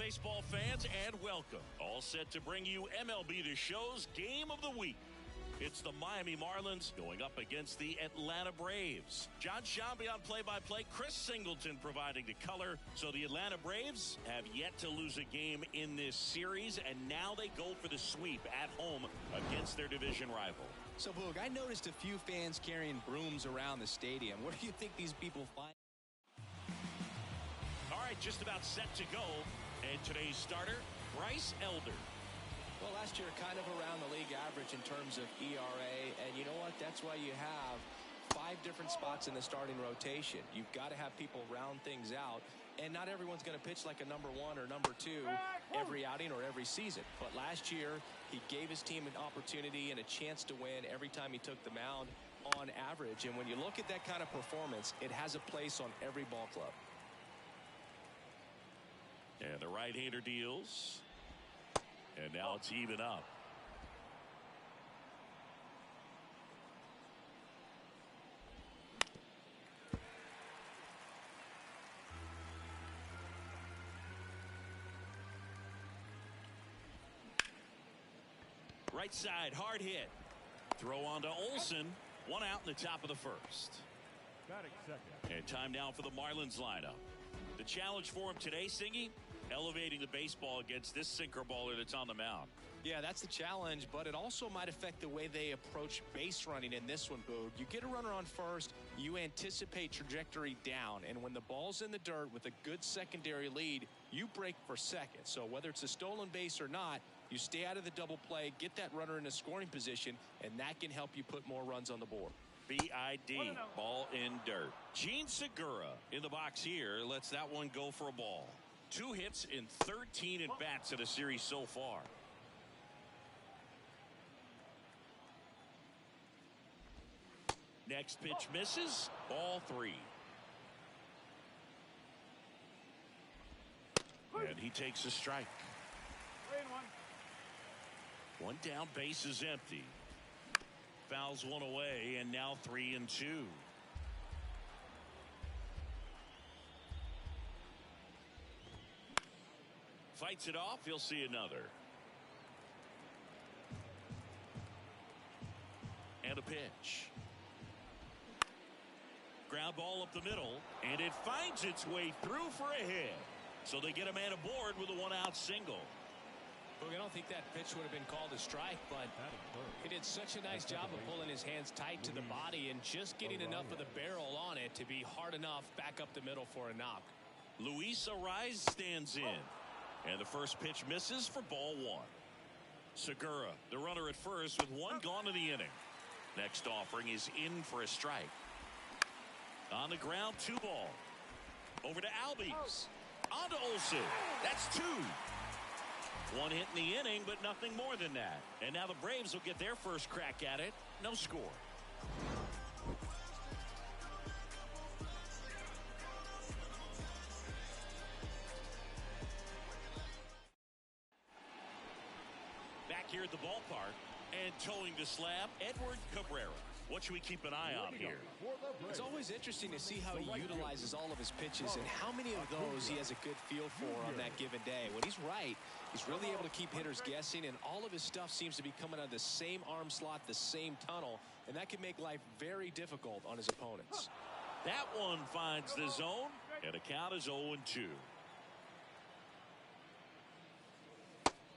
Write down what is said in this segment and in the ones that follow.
baseball fans, and welcome. All set to bring you MLB The Show's Game of the Week. It's the Miami Marlins going up against the Atlanta Braves. John Shambi on play-by-play, Chris Singleton providing the color. So the Atlanta Braves have yet to lose a game in this series, and now they go for the sweep at home against their division rival. So, Boog, I noticed a few fans carrying brooms around the stadium. Where do you think these people find? All right, just about set to go. And today's starter, Bryce Elder. Well, last year kind of around the league average in terms of ERA. And you know what? That's why you have 5 different spots in the starting rotation. You've got to have people round things out. And not everyone's going to pitch like a number 1 or number 2 every outing or every season. But last year, he gave his team an opportunity and a chance to win every time he took the mound on average. And when you look at that kind of performance, it has a place on every ball club. And the right-hander deals. And now it's even up. Right side, hard hit. Throw on to Olsen. 1 out in the top of the first. Batting second. And time now for the Marlins lineup. The challenge for him today, Singy, elevating the baseball against this sinker baller that's on the mound. Yeah, that's the challenge, but it also might affect the way they approach base running in this one, Boog. You get a runner on first, you anticipate trajectory down, and when the ball's in the dirt with a good secondary lead, you break for second. So whether it's a stolen base or not, you stay out of the double play, get that runner in a scoring position, and that can help you put more runs on the board. BID, ball in dirt. Gene Segura in the box here lets that one go for a ball. 2 hits in 13 at-bats in the series so far. Next pitch misses. Ball 3. And he takes a strike. 3-1. 1 down, base is empty. Fouls 1 away, and now 3-2. Fights it off. He'll see another. And a pitch. Ground ball up the middle, and it finds its way through for a hit. So they get a man aboard with a 1-out single. Look, I don't think that pitch would have been called a strike, but he did such a nice job of pulling his hands tight to the body and just getting enough of the barrel on it to be hard enough back up the middle for a knock. Luis Arraez stands in, and the first pitch misses for ball 1. Segura, the runner at first with 1 gone in the inning. Next offering is in for a strike. On the ground, 2 ball. Over to Albies. On to Olsen. That's 2. 1 hit in the inning, but nothing more than that. And now the Braves will get their first crack at it. No score. Back here at the ballpark and towing the slab, Edward Cabrera. What should we keep an eye on here? It's always interesting to see how he utilizes all of his pitches and how many of those he has a good feel for on that given day. When he's right, he's really able to keep hitters guessing, and all of his stuff seems to be coming out of the same arm slot, the same tunnel, and that can make life very difficult on his opponents. That one finds the zone, and the count is 0-2.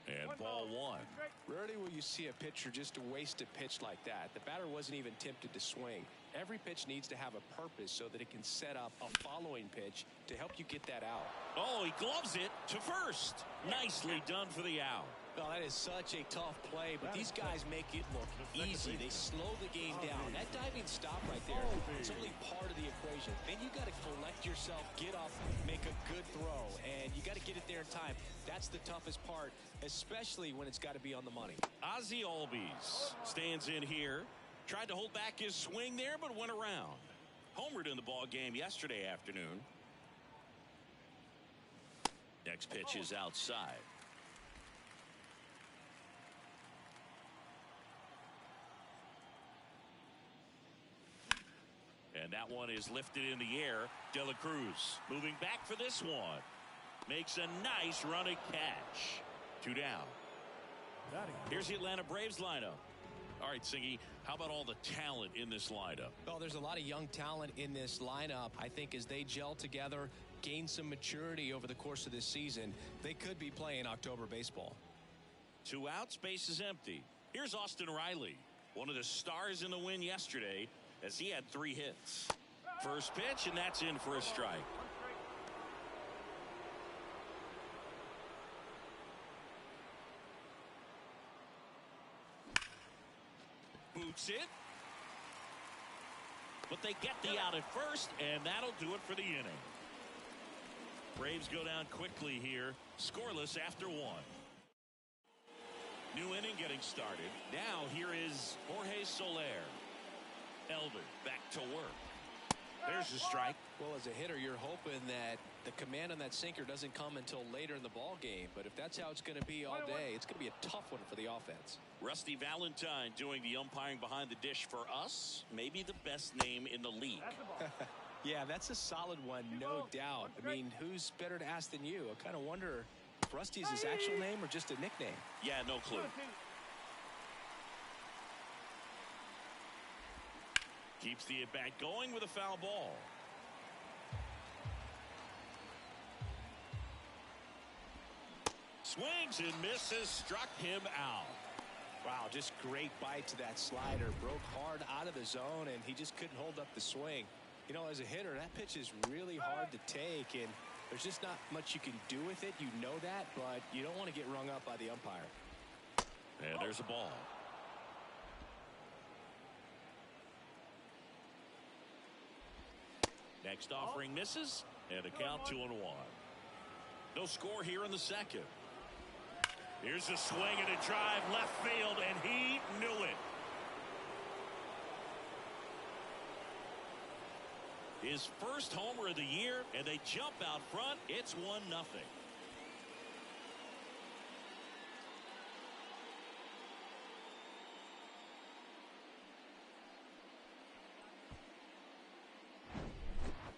And ball 1. Rarely will you see a pitcher just waste a pitch like that. The batter wasn't even tempted to swing. Every pitch needs to have a purpose so that it can set up a following pitch to help you get that out. Oh, he gloves it to first. Nicely done for the out. Well, that is such a tough play, but these guys make it look easy. They slow the game down. That diving stop right there, it's only part of the equation. Then you got to collect yourself, get up, make a good throw, and you got to get it there in time. That's the toughest part, especially when it's got to be on the money. Ozzie Albies stands in here. Tried to hold back his swing there, but went around. Homered in the ball game yesterday afternoon. Next pitch is outside. And that one is lifted in the air. De La Cruz moving back for this one. Makes a nice running catch. 2 down. Here's the Atlanta Braves lineup. All right, Singy, how about all the talent in this lineup? Well, there's a lot of young talent in this lineup. I think as they gel together, gain some maturity over the course of this season, they could be playing October baseball. 2 outs, base is empty. Here's Austin Riley, one of the stars in the win yesterday, as he had 3 hits. First pitch, and that's in for a strike. Boots it. But they get the out at first, and that'll do it for the inning. Braves go down quickly here, scoreless after 1. New inning getting started. Now here is Jorge Soler. Elder back to work. There's a strike. Well, as a hitter, you're hoping that the command on that sinker doesn't come until later in the ball game. But if that's how it's going to be all day, it's going to be a tough one for the offense. Rusty Valentine doing the umpiring behind the dish for us. Maybe the best name in the league. Yeah, that's a solid one, no doubt. I mean, who's better to ask than you? I kind of wonder if Rusty's his actual name or just a nickname. Yeah, no clue. Keeps the at-bat going with a foul ball. Swings and misses, struck him out. Wow, just great bite to that slider. Broke hard out of the zone, and he just couldn't hold up the swing. You know, as a hitter, that pitch is really hard to take, and there's just not much you can do with it. You know that, but you don't want to get rung up by the umpire. And there's a ball. Next offering misses, and a count 2-1. No score here in the second. Here's a swing and a drive left field, and he knew it. His first homer of the year, and they jump out front. It's 1-0.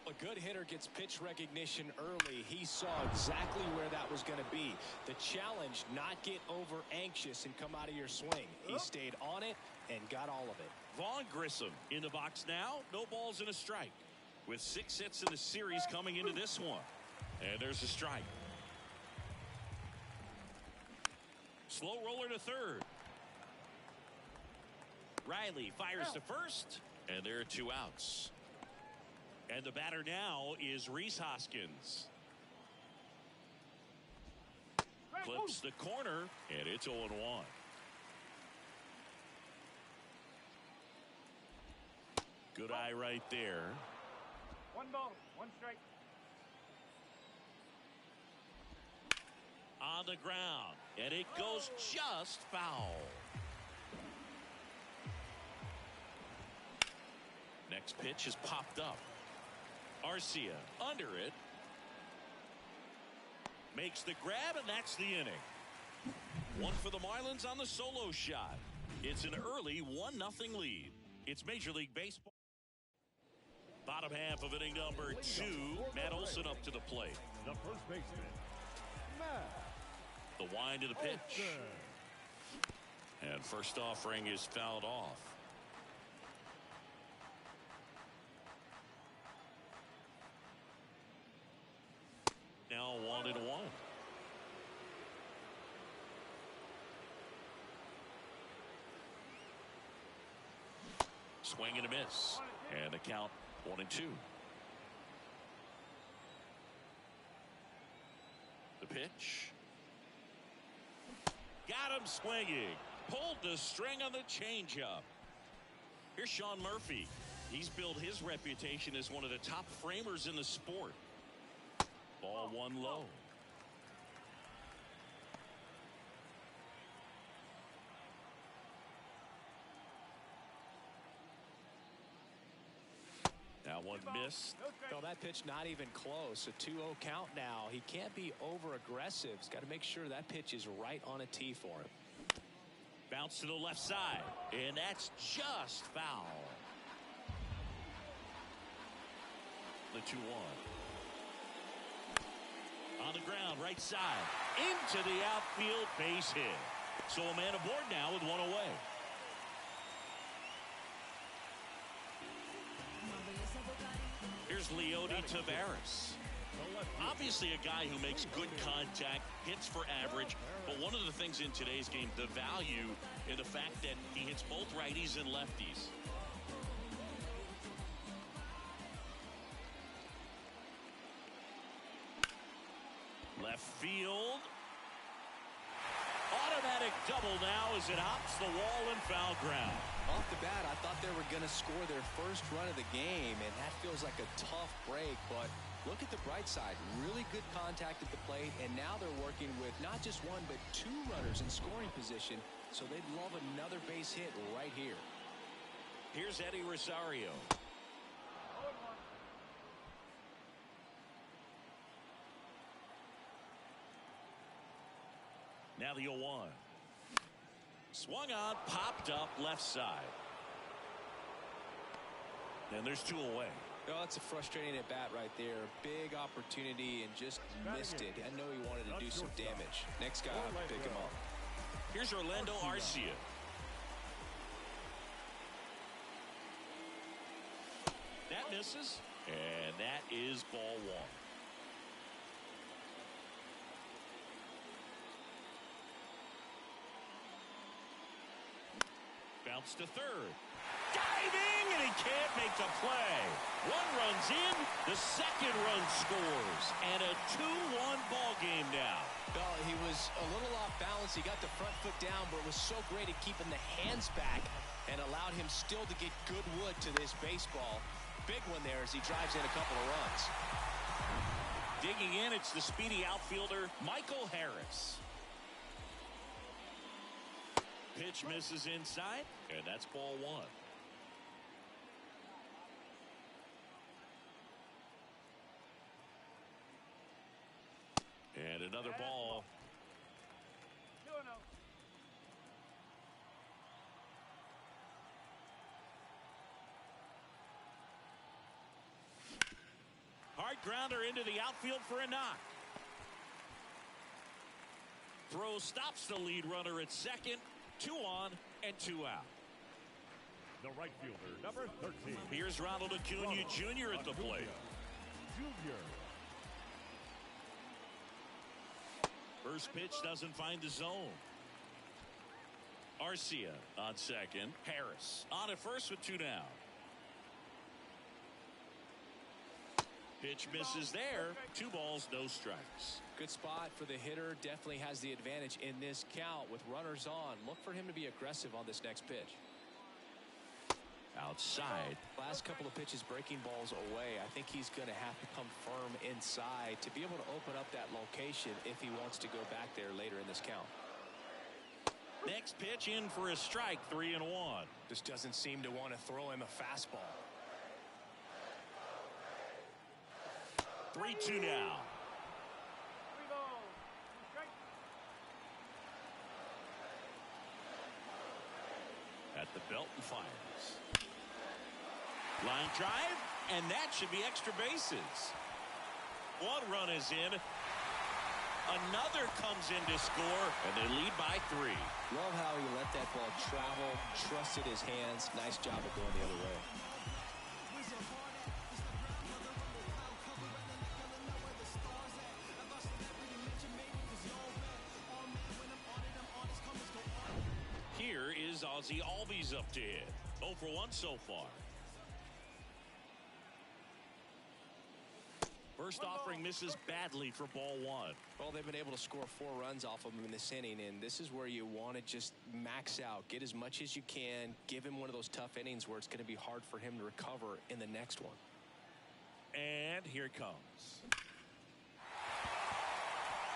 A good hitter gets pitch recognition early. He saw exactly where that was going to be. The challenge, not get over anxious and come out of your swing. He stayed on it and got all of it. Vaughn Grissom in the box now. No balls and a strike. With 6 hits in the series coming into this one. And there's a strike. Slow roller to third. Riley fires to first. And there are 2 outs. And the batter now is Rhys Hoskins. Clips the corner, and it's 0-1. Good eye right there. 1 ball, 1 strike. On the ground, and it goes just foul. Next pitch is popped up. Arcia under it. Makes the grab, and that's the inning. 1 for the Marlins on the solo shot. It's an early 1-0 lead. It's Major League Baseball. Bottom half of inning number 2. Matt Olson up to the plate. The first baseman, Matt. The wind of the pitch. And first offering is fouled off. Now 1-1. Swing and a miss. And the count 1-2. The pitch. Got him swinging. Pulled the string on the changeup. Here's Sean Murphy. He's built his reputation as one of the top framers in the sport. Ball 1 low. Now 1 missed. Well, that pitch not even close. A 2-0 count now. He can't be over aggressive. He's got to make sure that pitch is right on a tee for him. Bounce to the left side, and that's just foul. The 2-1. On the ground, right side. Into the outfield, base hit. So a man aboard now with one away. Here's Leody Taveras. Obviously a guy who makes good contact, hits for average, but one of the things in today's game, the value in the fact that he hits both righties and lefties. Left field. Automatic double now as it hops the wall and foul ground. Off the bat, I thought they were going to score their first run of the game, and that feels like a tough break, but look at the bright side. Really good contact at the plate, and now they're working with not just one, but two runners in scoring position, so they'd love another base hit right here. Here's Eddie Rosario. Now the 0-1. Swung on, popped up left side. And there's two away. Oh, that's a frustrating at bat right there. Big opportunity and just missed it. I know he wanted to do some damage. Next guy will have to pick him up. Here's Orlando Arcia. That misses. And that is ball one. Bounce to third. Diving, and he can't make the play. One runs in, the second run scores, and a 2-1 ball game now. Well, he was a little off balance. He got the front foot down, but it was so great at keeping the hands back and allowed him still to get good wood to this baseball. Big one there as he drives in a couple of runs. Digging in, it's the speedy outfielder, Michael Harris. Pitch misses inside, and that's ball one. And another ball. 2-0. Hard grounder into the outfield for a knock. Throw stops the lead runner at second. 2 on and 2 out. The right fielder, number 13. Here's Ronald Acuna Jr. at the plate. Junior. First pitch doesn't find the zone. Arcia on second. Harris on at first with 2 down. Pitch misses there. 2 balls, no strikes. Good spot for the hitter. Definitely has the advantage in this count with runners on. Look for him to be aggressive on this next pitch. Outside. Last couple of pitches breaking balls away. I think he's going to have to come firm inside to be able to open up that location if he wants to go back there later in this count. Next pitch in for a strike. 3-1. Just doesn't seem to want to throw him a fastball. 3-2 now. 3 balls, 2 strikes. At the belt and fires. Line drive, and that should be extra bases. 1 run is in. Another comes in to score, and they lead by 3. Love how he let that ball travel, trusted his hands. Nice job of going the other way. Here is Ozzie Albies up to hit. 0 for 1 so far. First offering misses badly for ball 1. Well, they've been able to score 4 runs off of him in this inning, and this is where you want to just max out. Get as much as you can. Give him one of those tough innings where it's going to be hard for him to recover in the next one. And here it comes.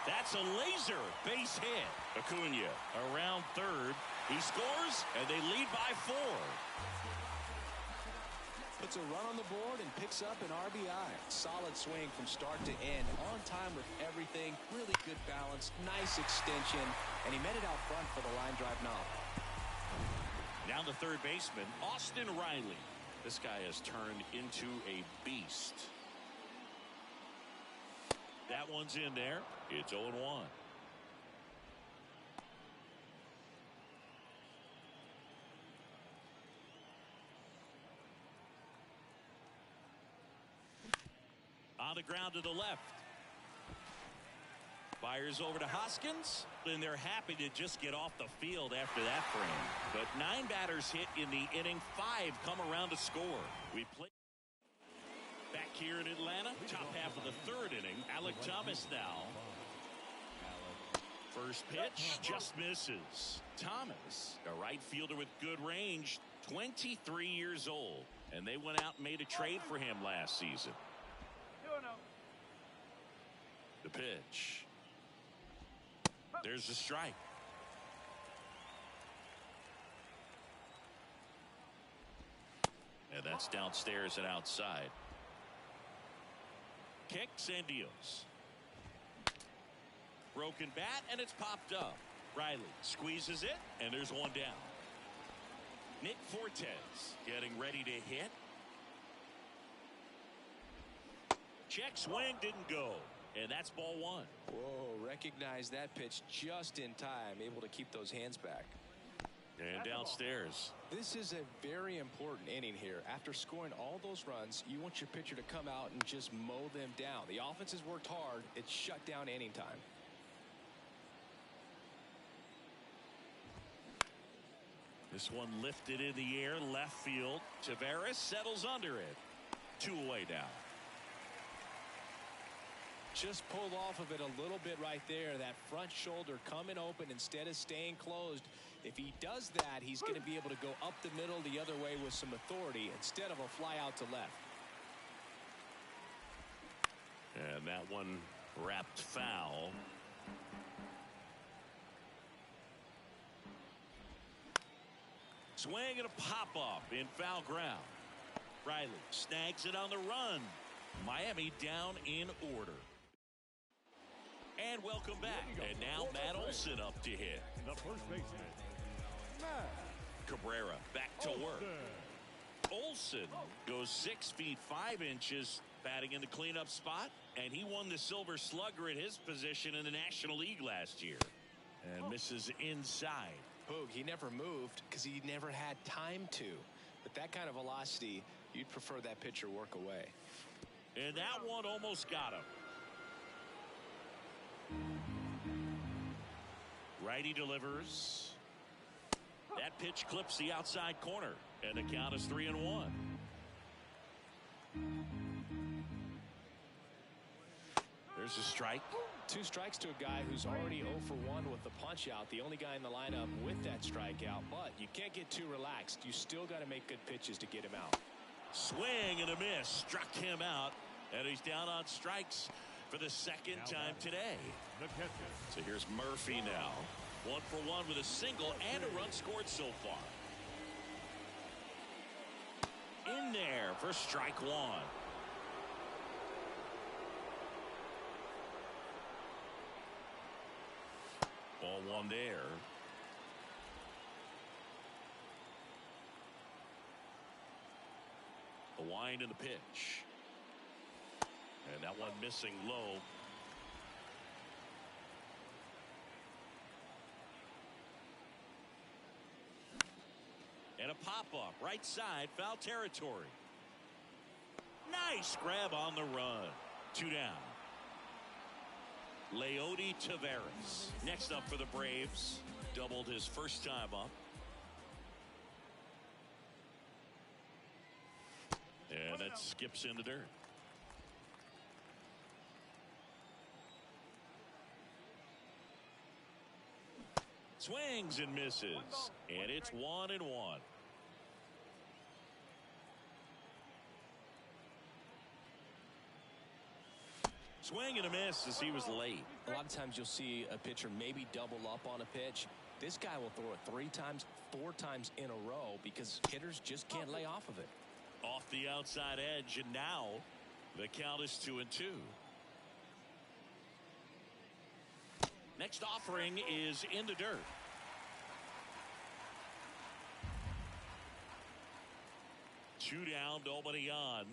That's a laser base hit. Acuna around third. He scores, and they lead by 4. Puts a run on the board and picks up an RBI. Solid swing from start to end. On time with everything. Really good balance. Nice extension. And he met it out front for the line drive knob. Now the third baseman, Austin Riley. This guy has turned into a beast. That one's in there. It's 0-1. On the ground to the left. Fires over to Hoskins, and they're happy to just get off the field after that frame. But 9 batters hit in the inning, 5 come around to score. We play back here in Atlanta, top half of the 3rd inning. Alec Thomas now. First pitch just misses. Thomas, a right fielder with good range, 23 years old, and they went out and made a trade for him last season. The pitch. There's the strike. And that's downstairs and outside. Kicks and deals. Broken bat, and it's popped up. Riley squeezes it, and there's one down. Nick Fortes getting ready to hit. Check swing, didn't go. And that's ball 1. Whoa, recognize that pitch just in time, able to keep those hands back. And downstairs. This is a very important inning here. After scoring all those runs, you want your pitcher to come out and just mow them down. The offense has worked hard. It's shut down inning time. This one lifted in the air, left field. Taveras settles under it. 2 away now. Just pulled off of it a little bit right there. That front shoulder coming open instead of staying closed. If he does that, he's going to be able to go up the middle the other way with some authority instead of a fly out to left. And that one wrapped foul. Swing and a pop up in foul ground. Riley snags it on the run. Miami down in order. And welcome back. And now Matt Olson up to hit. The first baseman, Cabrera back to work. Olson goes 6 feet 5 inches batting in the cleanup spot, and he won the Silver Slugger at his position in the National League last year. And misses inside. Boog, he never moved because he never had time to. But that kind of velocity, you'd prefer that pitcher work away. And that one almost got him. Righty delivers. That pitch clips the outside corner, and the count is 3-1. There's a strike. 2 strikes to a guy who's already 0 for 1 with the punch out. The only guy in the lineup with that strikeout. But you can't get too relaxed. You still got to make good pitches to get him out. Swing and a miss. Struck him out. And he's down on strikes for the 2nd time today. So here's Murphy now. 1 for 1 with a single and a run scored so far. In there for strike 1. Ball 1 there. The wind and the pitch. And that one missing low. And a pop-up right side, foul territory. Nice grab on the run. 2 down. Leody Taveras next up for the Braves. Doubled his first time up. And that skips in the dirt. Swings and misses. And it's 1-1. Swing and a miss as he was late. A lot of times you'll see a pitcher maybe double up on a pitch. This guy will throw it 3 times, 4 times in a row because hitters just can't lay off of it. Off the outside edge, and now the count is 2-2. Next offering is in the dirt. Two down, nobody on.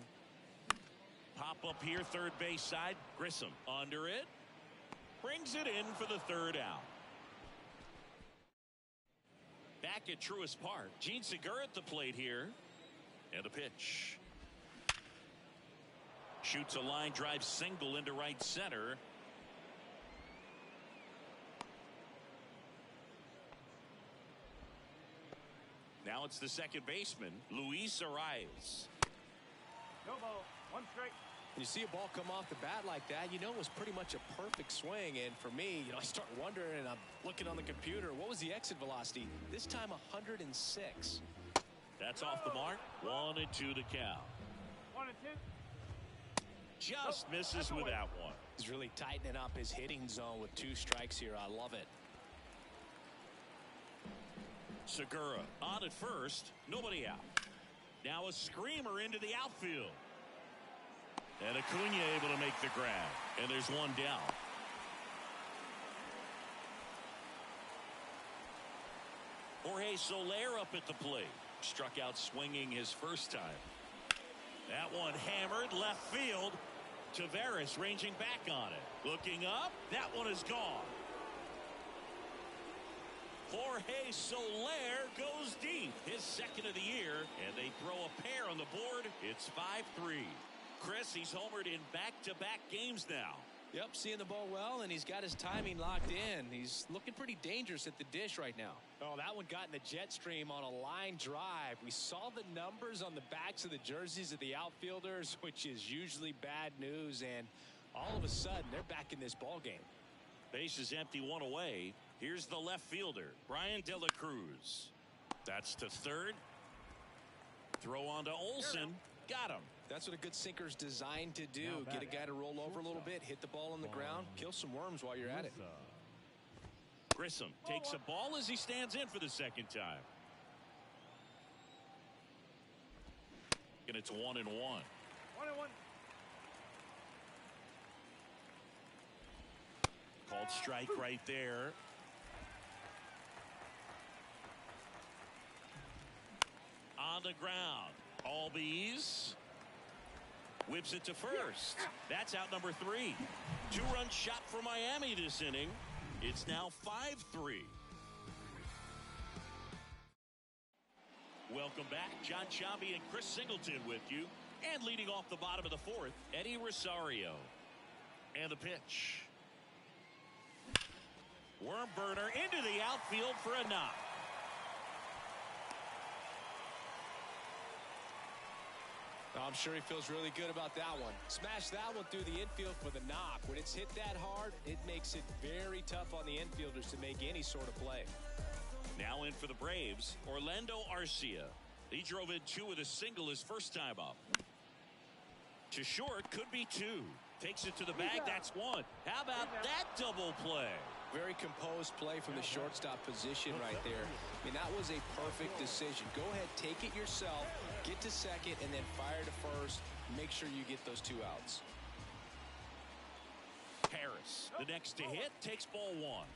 Pop up here, third base side. Grissom under it. Brings it in for the third out. Back at Truist Park, Gene Segura at the plate here. And a pitch. Shoots a line drive single into right center. Now it's the second baseman, Luis Arias. No ball. One strike. You see a ball come off the bat like that, you know it was pretty much a perfect swing. And for me, I start wondering, and I'm looking on the computer, what was the exit velocity? This time 106. That's off the mark. 1-2 the count. 1-2. Just misses with that one. He's really tightening up his hitting zone with 2 strikes here. I love it. Segura on at first. Nobody out. Now a screamer into the outfield. And Acuna able to make the grab. And there's one down. Jorge Soler up at the plate. Struck out swinging his first time. That one hammered left field. Taveras ranging back on it. Looking up. That one is gone. Jorge Soler goes deep. His second of the year. And they throw a pair on the board. It's 5-3. Chris, he's homered in back-to-back games now. Yep, seeing the ball well, and he's got his timing locked in. He's looking pretty dangerous at the dish right now. Oh, that one got in the jet stream on a line drive. We saw the numbers on the backs of the jerseys of the outfielders, which is usually bad news, and all of a sudden, they're back in this ball game. Base is empty, one away. Here's the left fielder, Brian De La Cruz. That's to third. Throw on to Olsen. Got him. That's what a good sinker's designed to do. Get a guy to roll over a little bit, hit the ball on the ground, kill some worms while you're at it. Grissom takes a ball as he stands in for the second time. And it's 1-1. 1-1. Called strike right there. On the ground. Albies whips it to first. That's out number 3. 2-run shot for Miami this inning. It's now 5-3. Welcome back. John Chambi and Chris Singleton with you. And leading off the bottom of the 4th, Eddie Rosario. And the pitch. Worm burner into the outfield for a knock. I'm sure he feels really good about that one. Smash that one through the infield for the knock. When it's hit that hard, it makes it very tough on the infielders to make any sort of play. Now in for the Braves, Orlando Arcia. He drove in 2 with a single his first time up. To short, could be 2. Takes it to the bag, that's 1. How about that double play? Very composed play from the shortstop position right there. I mean, that was a perfect decision. Go ahead, take it yourself, get to second, and then fire to first. Make sure you get those 2 outs. Harris, the next to hit, takes ball 1.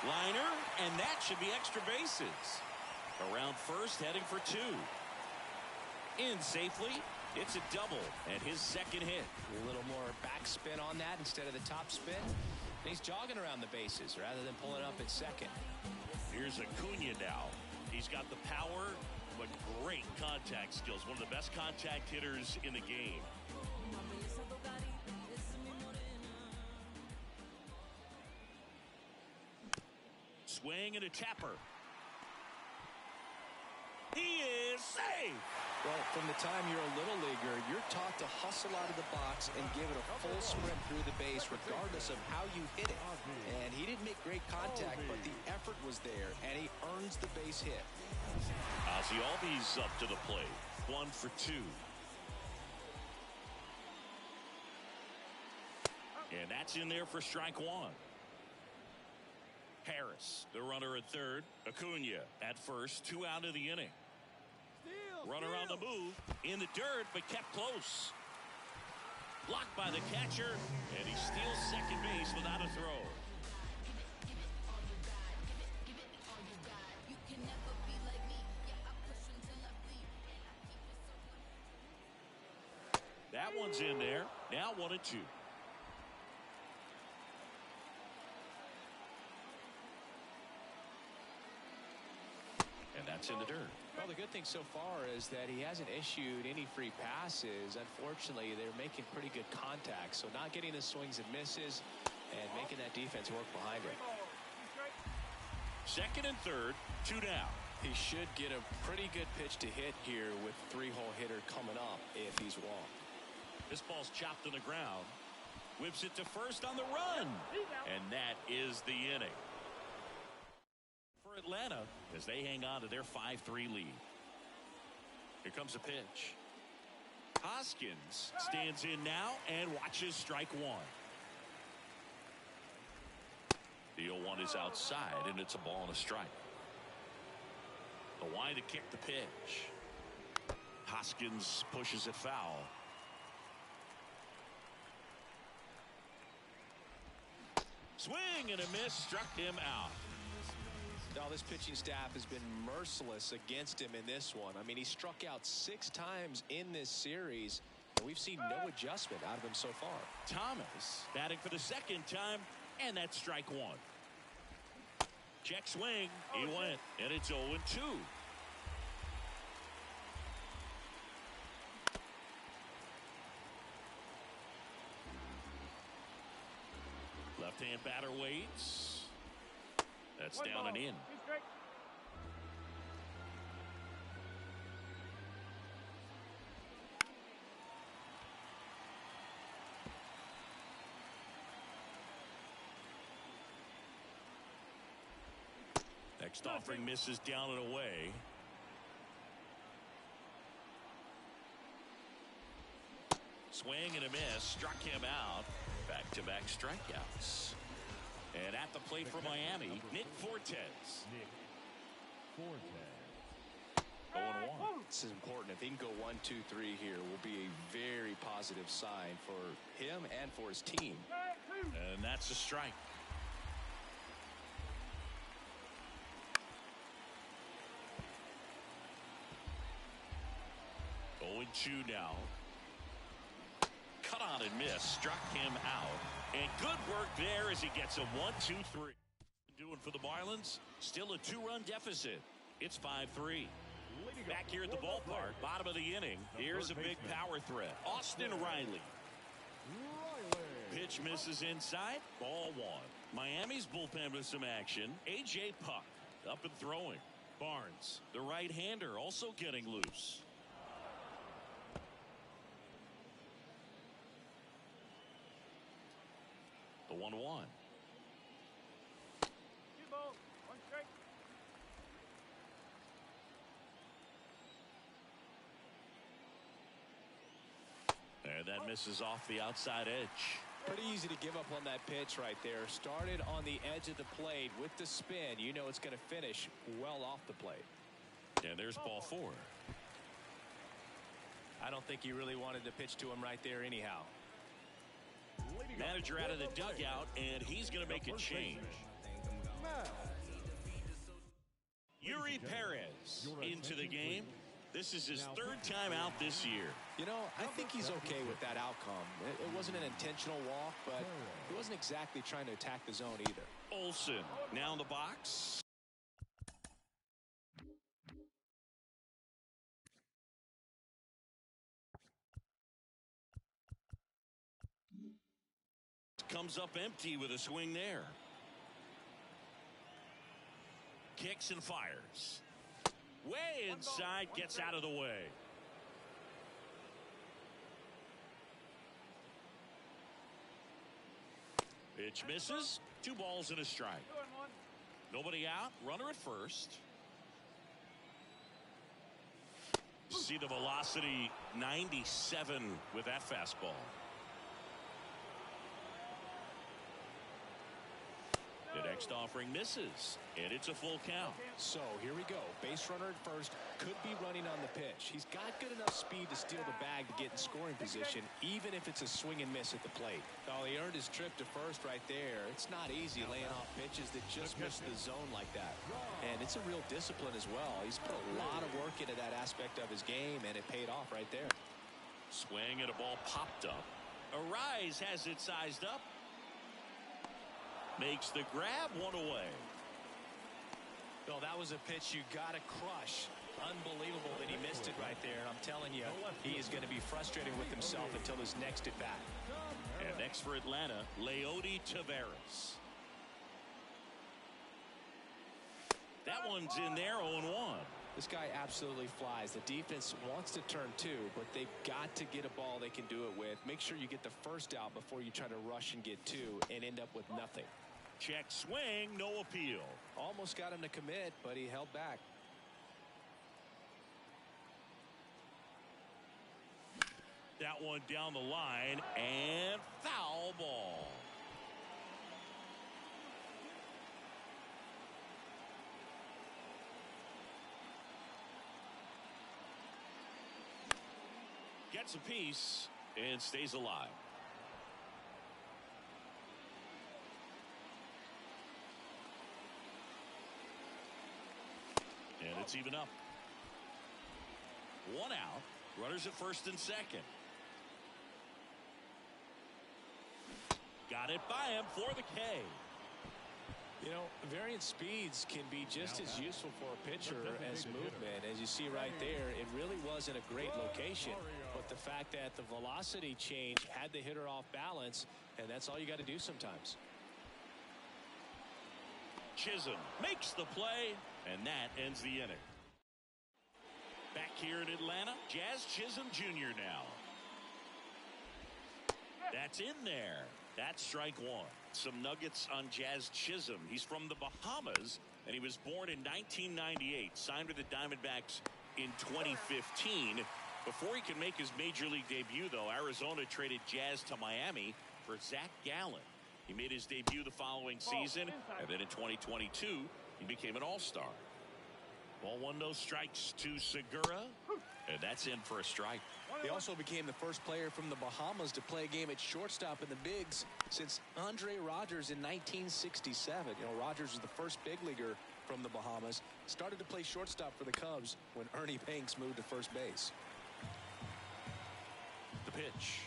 Liner, and that should be extra bases. Around first, heading for 2. In safely. It's a double and his second hit. A little more backspin on that instead of the top spin. And he's jogging around the bases rather than pulling up at second. Here's Acuna now. He's got the power, but great contact skills. One of the best contact hitters in the game. Swing and a tapper. He is safe. Well, from the time you're a little leaguer, you're taught to hustle out of the box and give it a full sprint through the base regardless of how you hit it. And he didn't make great contact, but the effort was there, and he earns the base hit. Ozzie Albies up to the plate. 1 for 2. And that's in there for strike 1. Harris, the runner at third. Acuna at first. 2 out of the inning. Runner on the move, in the dirt, but kept close. Blocked by the catcher, and he steals second base without a throw. one's in there. Now 1-2. And that's in the dirt. Well, the good thing so far is that he hasn't issued any free passes. Unfortunately, they're making pretty good contact. So not getting the swings and misses and making that defense work behind him. Second and third, 2 down. He should get a pretty good pitch to hit here with 3-hole hitter coming up if he's wrong. This ball's chopped on the ground. Whips it to first on the run. And that is the inning. For Atlanta, as they hang on to their 5-3 lead. Here comes a pitch. Hoskins stands in now and watches strike one. The 0-1 is outside, and it's a ball and a strike. The line to kick the pitch. Hoskins pushes it foul. Swing and a miss, struck him out. Now this pitching staff has been merciless against him in this one. I mean, he struck out 6 times in this series, and we've seen no adjustment out of him so far. Thomas batting for the second time, and that's strike one. Check swing, he went, and it's 0-2. Left-hand batter waits. That's down and in. Next offering misses down and away. Swing and a miss, struck him out. Back-to-back strikeouts. And at the plate for Miami, Nick Fortes. Nick Fortes. 0-1. This is important. If he can go 1, 2, 3 here, will be a very positive sign for him and for his team. And that's a strike. Oh, 2 now. Cut on and miss, struck him out. And good work there as he gets a 1-2-3. Doing for the Marlins, still a 2-run deficit. It's 5-3. Back here at the ballpark, bottom of the inning, here's a big power threat. Austin Riley. Pitch misses inside, ball 1. Miami's bullpen with some action. A.J. Puck up and throwing. Barnes, the right-hander, also getting loose. The 1-1. And that misses off the outside edge. Pretty easy to give up on that pitch right there. Started on the edge of the plate with the spin. You know it's going to finish well off the plate. And there's ball 4. I don't think you really wanted to pitch to him right there anyhow. Manager out of the dugout, and he's going to make a change. Yuri Perez into the game. This is his 3rd time out this year. You know, I think he's okay with that outcome. It wasn't an intentional walk, but he wasn't exactly trying to attack the zone either. Olsen now in the box. Comes up empty with a swing there. Kicks and fires. Way inside, gets out of the way. Pitch misses. 2 balls and a strike. Nobody out. Runner at first. See the velocity 97 with that fastball. The next offering misses, and it's a full count. So here we go. Base runner at first, could be running on the pitch. He's got good enough speed to steal the bag to get in scoring position, even if it's a swing and miss at the plate. Well, he earned his trip to first right there. It's not easy laying off pitches that just miss the zone like that. And it's a real discipline as well. He's put a lot of work into that aspect of his game, and it paid off right there. Swing and a ball popped up. Arise has it sized up. Makes the grab, one away. Well, that was a pitch you got to crush. Unbelievable that he missed it right there. I'm telling you, he is going to be frustrated with himself until his next at bat. And next for Atlanta, Leody Taveras. That one's in there, 0-1. This guy absolutely flies. The defense wants to turn two, but they've got to get a ball they can do it with. Make sure you get the first out before you try to rush and get two and end up with nothing. Check swing, no appeal. Almost got him to commit, but he held back. That one down the line, and foul ball. Gets a piece and stays alive. And it's even up. One out. Runners at first and second. Got it by him for the K. You know, variant speeds can be just as useful for a pitcher as movement. As you see right there, it really wasn't a great location. But the fact that the velocity change had the hitter off balance, and that's all you got to do sometimes. Chisholm makes the play, and that ends the inning. Back here in Atlanta, Jazz Chisholm Jr. now. That's in there. That's strike one. Some nuggets on Jazz Chisholm. He's from the Bahamas, and he was born in 1998. Signed with the Diamondbacks in 2015. Before he could make his major league debut, though, Arizona traded Jazz to Miami for Zach Gallen. He made his debut the following season, and then in 2022, he became an all-star. Ball one, no strikes to Segura, and that's in for a strike. He also became the first player from the Bahamas to play a game at shortstop in the bigs since Andre Rogers in 1967. You know, Rogers was the first big leaguer from the Bahamas. Started to play shortstop for the Cubs when Ernie Banks moved to first base. The pitch.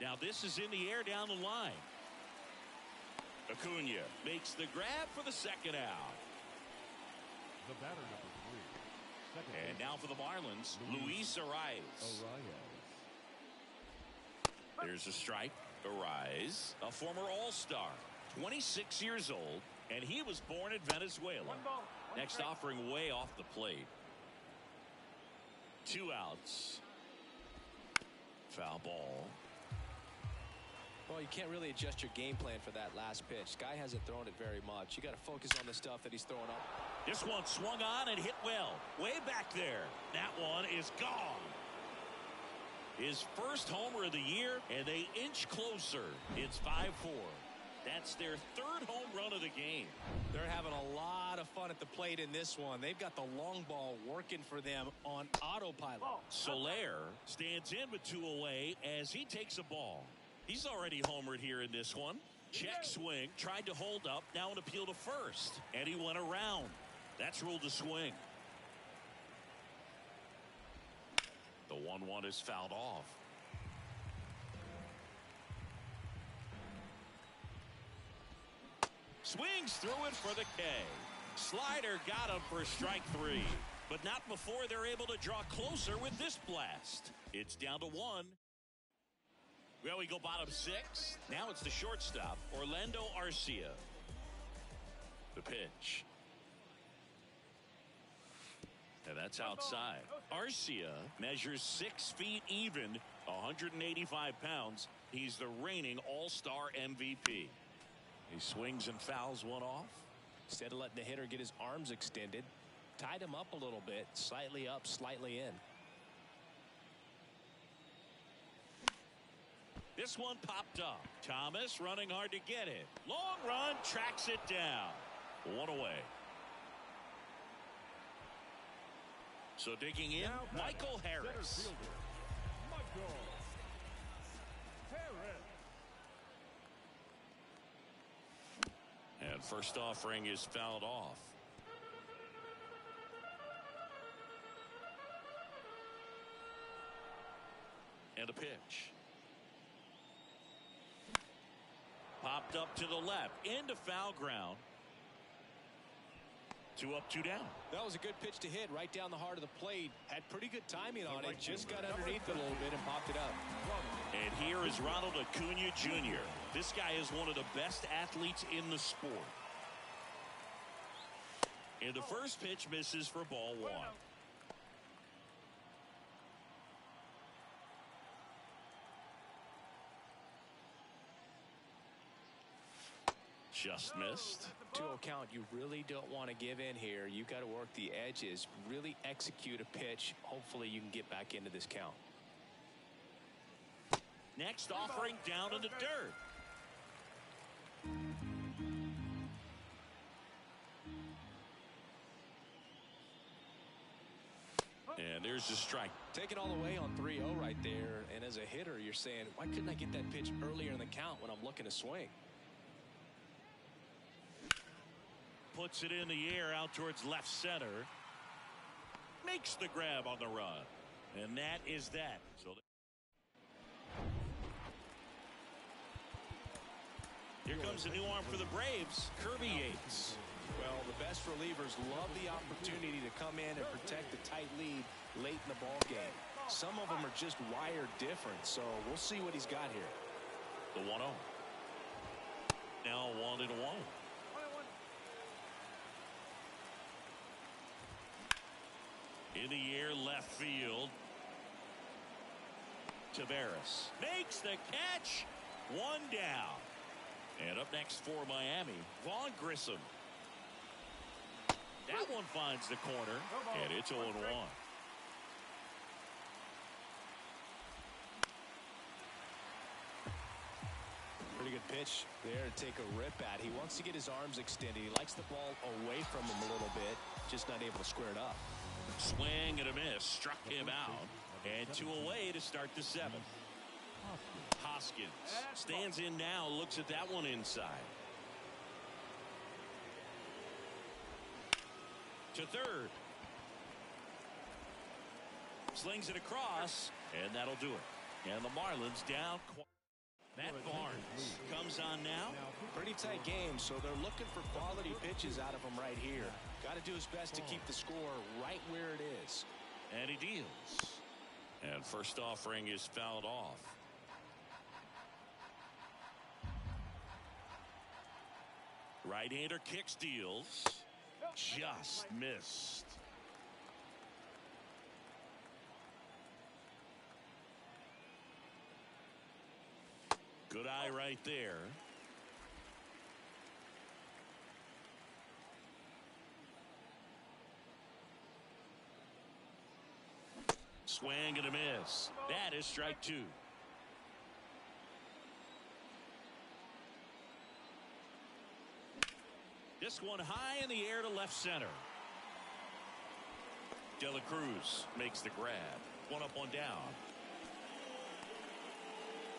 Now this is in the air down the line. Acuna makes the grab for the second out. The batter, number 3. And now for the Marlins, Luis Arias. There's a strike. Arias, a former all-star, 26 years old, and he was born in Venezuela. Next offering way off the plate. 2 outs. Foul ball. Well, you can't really adjust your game plan for that last pitch. Guy hasn't thrown it very much. You got to focus on the stuff that he's throwing up. This one swung on and hit well. Way back there. That one is gone. His first homer of the year, and they inch closer. It's 5-4. That's their third home run of the game. They're having a lot of fun at the plate in this one. They've got the long ball working for them on autopilot. Soler stands in with 2 away as he takes a ball. He's already homered here in this one. Check swing, tried to hold up, now an appeal to first, and he went around. That's ruled a swing. The 1-1 is fouled off. Swings through it for the K. Slider got him for strike 3, but not before they're able to draw closer with this blast. It's down to 1. Well, we go bottom 6. Now it's the shortstop, Orlando Arcia. The pitch. And that's outside. Arcia measures 6 feet even, 185 pounds. He's the reigning all-star MVP. He swings and fouls one off. Instead of letting the hitter get his arms extended, tied him up a little bit, slightly up, slightly in. This one popped up. Thomas running hard to get it. Long run, tracks it down. 1 away. So digging in, Michael Harris. And first offering is fouled off. Popped up to the left into foul ground. 2 up, 2 down. That was a good pitch to hit right down the heart of the plate. Had pretty good timing on it. Just got underneath it a little bit and popped it up. And here is Ronald Acuna Jr. This guy is one of the best athletes in the sport. And the first pitch misses for ball 1. Just missed. 2-0 count. You really don't want to give in here. You got to work the edges, really execute a pitch. Hopefully you can get back into this count. Next offering down in the dirt. And there's the strike. Take it all the way on 3-0 right there. And as a hitter, you're saying, why couldn't I get that pitch earlier in the count when I'm looking to swing? Puts it in the air out towards left center. Makes the grab on the run. And that is that. So here comes a new arm for the Braves, Kirby Yates. Well, the best relievers love the opportunity to come in and protect the tight lead late in the ball game. Some of them are just wired different, so we'll see what he's got here. The 1-0. Now 1-1. In the air, left field. Taveras makes the catch. 1 down. And up next for Miami, Vaughn Grissom. That one finds the corner, and it's 0-1. Pretty good pitch there to take a rip at. He wants to get his arms extended. He likes the ball away from him a little bit, just not able to square it up. Swing and a miss, struck him out, and 2 away to start the 7th. Hoskins stands in now, looks at that one inside. To third. Slings it across, and that'll do it. And the Marlins down. Matt Barnes comes on now. Pretty tight game, so they're looking for quality pitches out of him right here. Got to do his best to keep the score right where it is. And he deals. And first offering is fouled off. Right-hander kicks, deals. Just missed. Good eye right there. Swing and a miss. That is strike 2. This one high in the air to left center. De La Cruz makes the grab. 1 up, 1 down.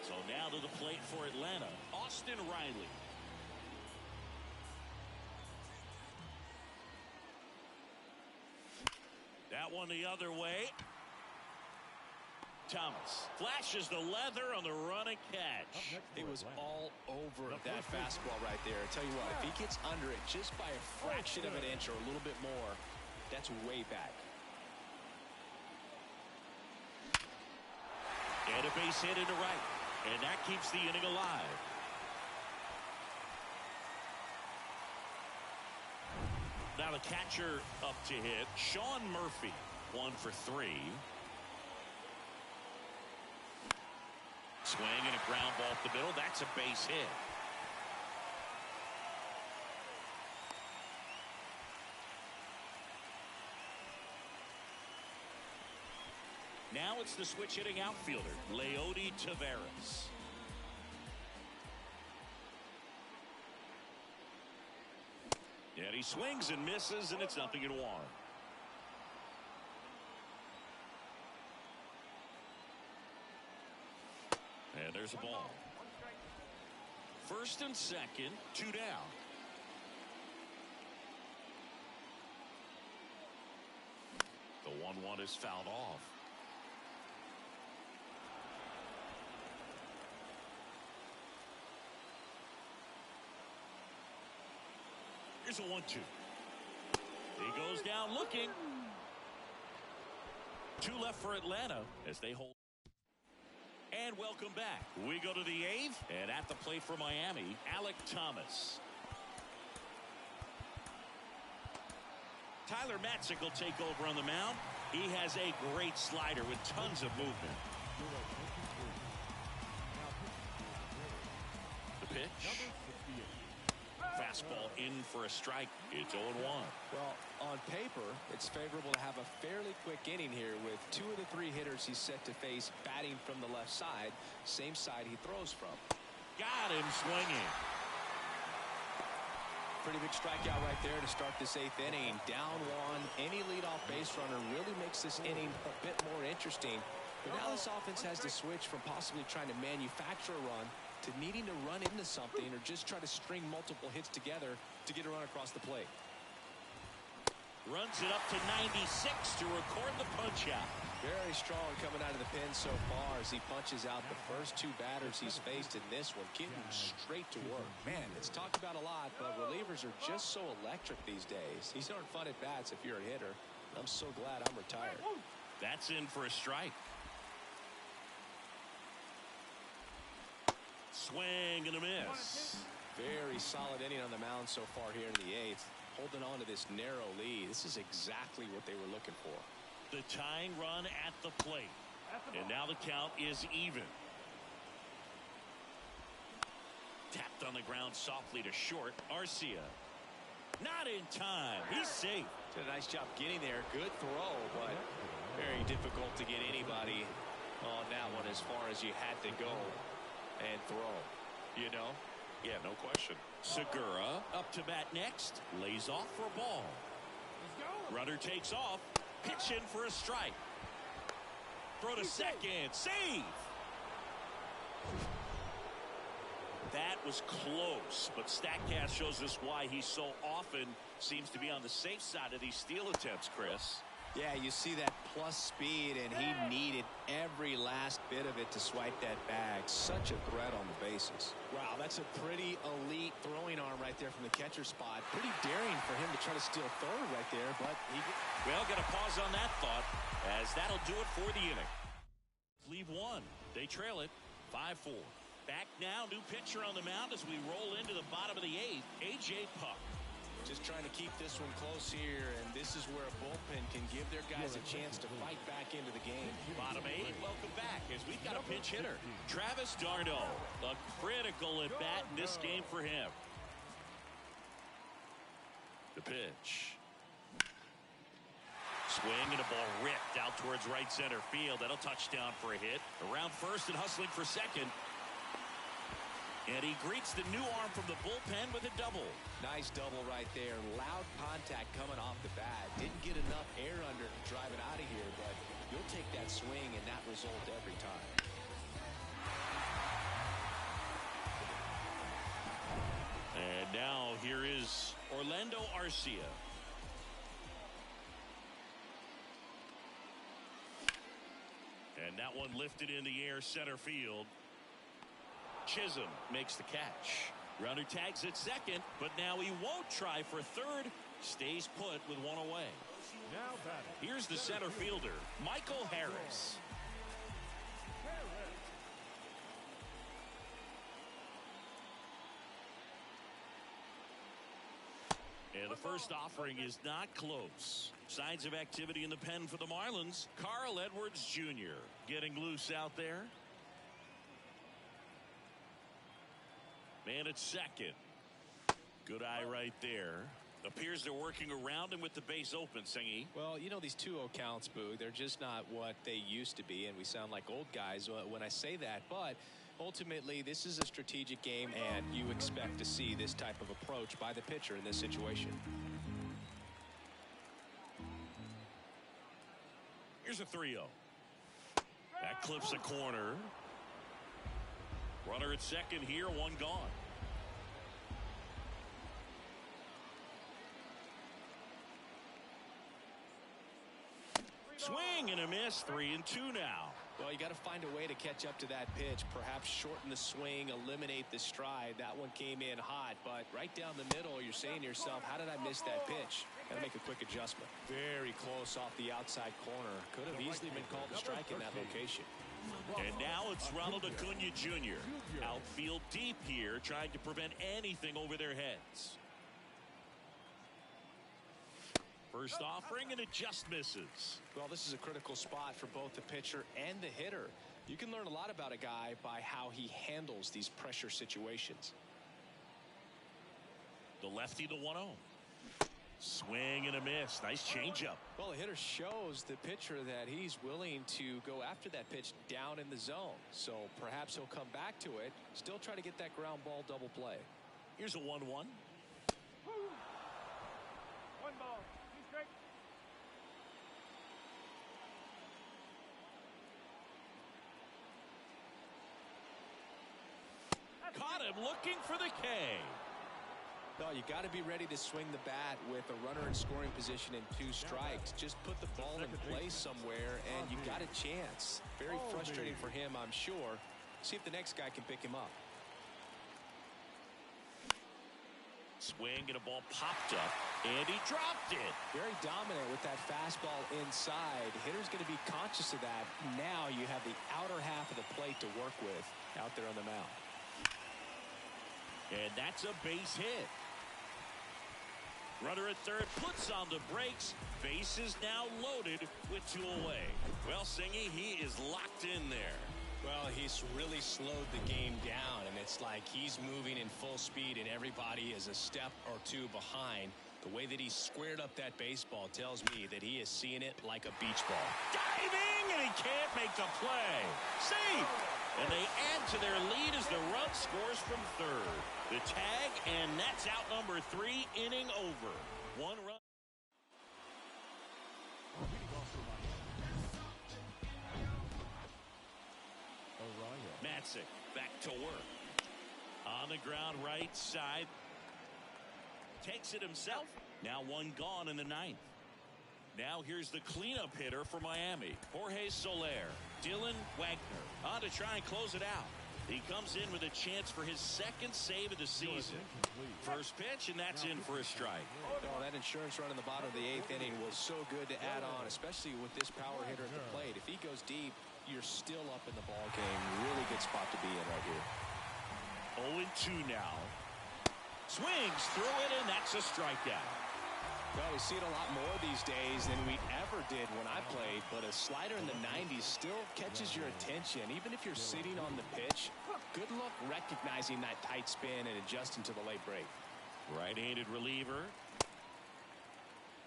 So now to the plate for Atlanta, Austin Riley. That one the other way. Thomas flashes the leather on the running catch. It was all over that fastball right there. I tell you what, if he gets under it just by a fraction of an inch or a little bit more, that's way back. And a base hit into right. And that keeps the inning alive. Now the catcher up to hit, Sean Murphy. 1 for 3. Swing and a ground ball up the middle. That's a base hit. Now it's the switch hitting outfielder, Leody Taveras. And he swings and misses, and it's 0-1. And there's a ball. First and second, 2 down. The 1-1 is fouled off. Here's a 1-2. He goes down looking. 2 left for Atlanta as they hold. And welcome back. We go to the 8th, and at the plate for Miami, Alek Thomas. Tyler Matzik will take over on the mound. He has a great slider with tons of movement. The pitch. Fastball in for a strike. It's 0-1. Well, on paper, it's favorable to have a fairly quick inning here with 2 of the 3 hitters he's set to face batting from the left side, same side he throws from. Got him swinging. Pretty big strikeout right there to start this 8th inning. Down 1. Any leadoff base runner really makes this inning a bit more interesting. But now this offense has to switch from possibly trying to manufacture a run to needing to run into something or just try to string multiple hits together to get a run across the plate. Runs it up to 96 to record the punch out. Very strong coming out of the pen so far as he punches out the first 2 batters he's faced in this one, getting straight to work. Man, it's talked about a lot, but relievers are just so electric these days. These aren't fun at bats if you're a hitter. I'm so glad I'm retired. That's in for a strike. Swing and a miss. Very solid inning on the mound so far here in the 8th. Holding on to this narrow lead. This is exactly what they were looking for. The tying run at the plate. And now the count is even. Tapped on the ground softly to short. Arcia. Not in time. He's safe. Did a nice job getting there. Good throw, but very difficult to get anybody on that one as far as you had to go and throw. You know? Yeah, no question. Segura up to bat next. Lays off for a ball. Runner takes off. Pitch in for a strike. Throw to second. Save. That was close, but StatCast shows us why he so often seems to be on the safe side of these steal attempts, Chris. Yeah, you see that plus speed, and he needed every last bit of it to swipe that bag. Such a threat on the bases. Wow, that's a pretty elite throwing arm right there from the catcher spot. Pretty daring for him to try to steal third right there, but he... Well, got to pause on that thought, as that'll do it for the inning. Leave 1. They trail it 5-4. Back now, new pitcher on the mound as we roll into the bottom of the 8th, A.J. Puck. Just trying to keep this one close here, and this is where a bullpen can give their guys a chance to fight back into the game. Bottom 8, welcome back as we've got a pinch hitter. Travis d'Arnaud, a critical at-bat in this game for him. The pitch. Swing and a ball ripped out towards right center field. That'll touch down for a hit. Around first and hustling for second. And he greets the new arm from the bullpen with a double. Nice double right there. Loud contact coming off the bat. Didn't get enough air under to drive it out of here, but you'll take that swing and that result every time. And now here is Orlando Arcia. And that one lifted in the air center field. Chisholm makes the catch. Runner tags at second, but now he won't try for third. Stays put with 1 away. Now batting. Here's the center fielder, Michael Harris. And the first offering is not close. Signs of activity in the pen for the Marlins. Carl Edwards Jr. getting loose out there. Man at second. Good eye right there. Appears they're working around him with the base open, Singy. Well, you know, these 2-0 counts, Boo, they're just not what they used to be, and we sound like old guys when I say that. But ultimately, this is a strategic game, and you expect to see this type of approach by the pitcher in this situation. Here's a 3-0. That clips a corner. Runner at second here, 1 gone. Swing and a miss, 3-2 now. Well, you got to find a way to catch up to that pitch. Perhaps shorten the swing, eliminate the stride. That one came in hot, but right down the middle, you're saying to yourself, how did I miss that pitch? Got to make a quick adjustment. Very close off the outside corner. Could have easily been called a strike in that location. And now it's Ronald Acuna Jr. Outfield deep here, trying to prevent anything over their heads. First offering, and it just misses. Well, this is a critical spot for both the pitcher and the hitter. You can learn a lot about a guy by how he handles these pressure situations. The lefty to 1-0. Swing and a miss. Nice changeup. Well, the hitter shows the pitcher that he's willing to go after that pitch down in the zone. So perhaps he'll come back to it, still try to get that ground ball double play. Here's a 1-1. 1 ball. Strike. Caught him looking for the K. No, you got to be ready to swing the bat with a runner in scoring position and 2 strikes. Just put the ball in play somewhere, and you got a chance. Very frustrating for him, I'm sure. See if the next guy can pick him up. Swing and a ball popped up, and he dropped it. Very dominant with that fastball inside. Hitter's going to be conscious of that. Now you have the outer half of the plate to work with out there on the mound. And that's a base hit. Runner at third puts on the brakes. Base is now loaded with 2 away. Well, Singy, he is locked in there. Well, he's really slowed the game down, and it's like he's moving in full speed, and everybody is a step or 2 behind. The way that he squared up that baseball tells me that he is seeing it like a beach ball. Diving, and he can't make the play. Safe! And they add to their lead as the run scores from third. The tag, and that's out number 3, inning over. 1 run. Matzik back to work. On the ground, right side. Takes it himself. Now 1 gone in the 9th. Now here's the cleanup hitter for Miami, Jorge Soler. Dylan Wagner on to try and close it out. He comes in with a chance for his 2nd save of the season. First pitch, and that's in for a strike. Oh, that insurance run in the bottom of the 8th inning was so good to add on, especially with this power hitter at the plate. If he goes deep, you're still up in the ball game. Really good spot to be in right here. 0-2 now. Swings through it, and that's a strikeout. Well, we see it a lot more these days than we ever did when I played, but a slider in the 90s still catches your attention. Even if you're sitting on the pitch, good luck recognizing that tight spin and adjusting to the late break. Right-handed reliever.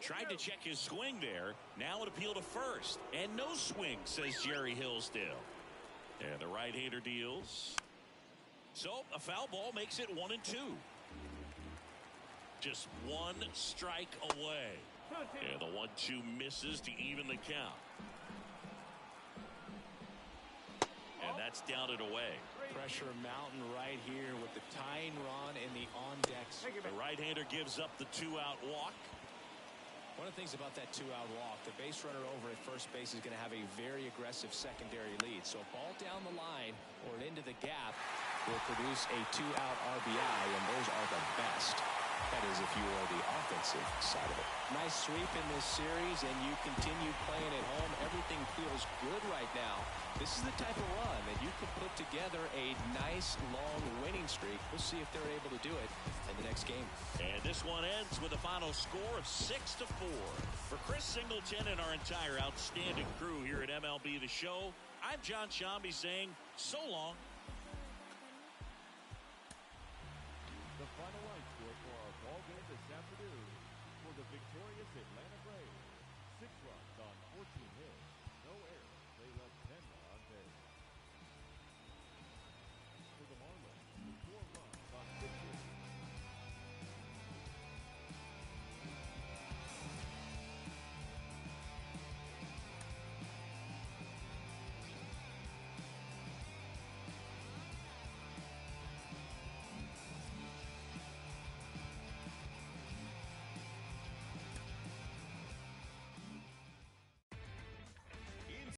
Tried to check his swing there. Now an appeal to first. And no swing, says Jerry Hillsdale. And the right-hander deals. So a foul ball makes it 1-2. Just 1 strike away. And the 1-2 misses to even the count. And that's down and away. Pressure mountain right here with the tying run and the on-deck. The right-hander gives up the 2-out walk. One of the things about that 2-out walk, the base runner over at first base is going to have a very aggressive secondary lead. So a ball down the line or into the gap will produce a 2-out RBI, and those are the best. That is if you are the offensive side of it. Nice sweep in this series, and you continue playing at home. Everything feels good right now. This is the type of run that you can put together a nice, long winning streak. We'll see if they're able to do it in the next game. And this one ends with a final score of 6-4. For Chris Singleton and our entire outstanding crew here at MLB The Show, I'm John Shambi saying so long. The final line score for our ball game this afternoon for the victorious Atlanta Braves. 6 runs on 14 hits, no errors. They led